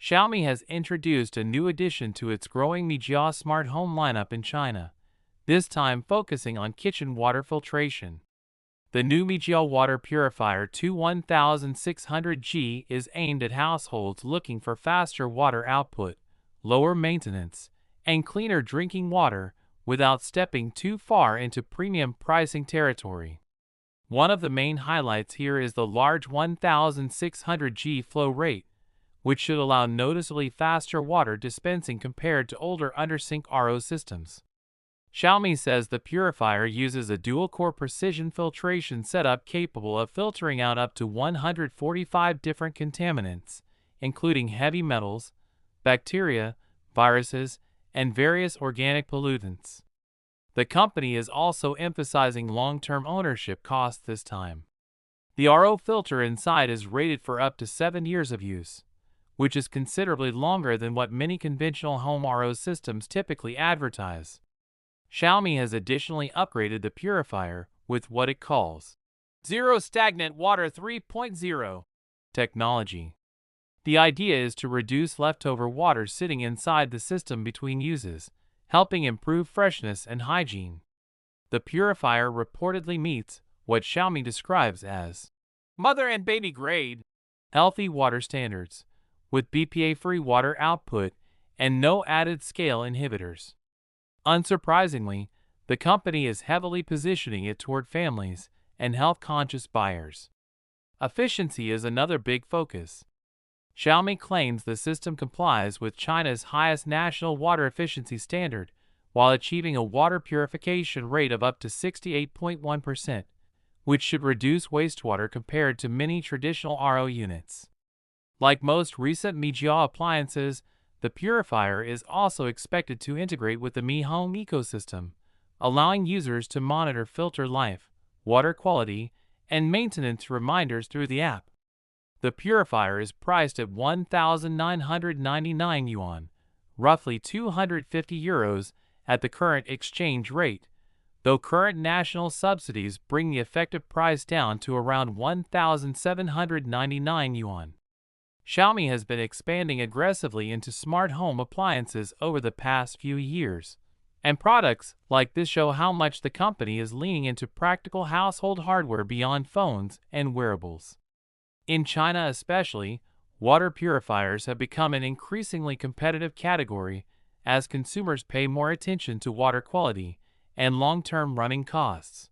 Xiaomi has introduced a new addition to its growing Mijia smart home lineup in China, this time focusing on kitchen water filtration. The new Mijia Water Purifier 21600G is aimed at households looking for faster water output, lower maintenance, and cleaner drinking water without stepping too far into premium pricing territory. One of the main highlights here is the large 1600G flow rate, which should allow noticeably faster water dispensing compared to older undersink RO systems. Xiaomi says the purifier uses a dual-core precision filtration setup capable of filtering out up to 145 different contaminants, including heavy metals, bacteria, viruses, and various organic pollutants. The company is also emphasizing long-term ownership costs this time. The RO filter inside is rated for up to 7 years of use, which is considerably longer than what many conventional home RO systems typically advertise. Xiaomi has additionally upgraded the purifier with what it calls Zero Stagnant Water 3.0 technology. The idea is to reduce leftover water sitting inside the system between uses, helping improve freshness and hygiene. The purifier reportedly meets what Xiaomi describes as mother and baby grade healthy water standards, with BPA-free water output and no added scale inhibitors. Unsurprisingly, the company is heavily positioning it toward families and health-conscious buyers. Efficiency is another big focus. Xiaomi claims the system complies with China's highest national water efficiency standard while achieving a water purification rate of up to 68.1%, which should reduce wastewater compared to many traditional RO units. Like most recent Mijia appliances, the purifier is also expected to integrate with the Mi Home ecosystem, allowing users to monitor filter life, water quality, and maintenance reminders through the app. The purifier is priced at 1,999 yuan, roughly 250 euros at the current exchange rate, though current national subsidies bring the effective price down to around 1,799 yuan. Xiaomi has been expanding aggressively into smart home appliances over the past few years, and products like this show how much the company is leaning into practical household hardware beyond phones and wearables. In China especially, water purifiers have become an increasingly competitive category as consumers pay more attention to water quality and long-term running costs.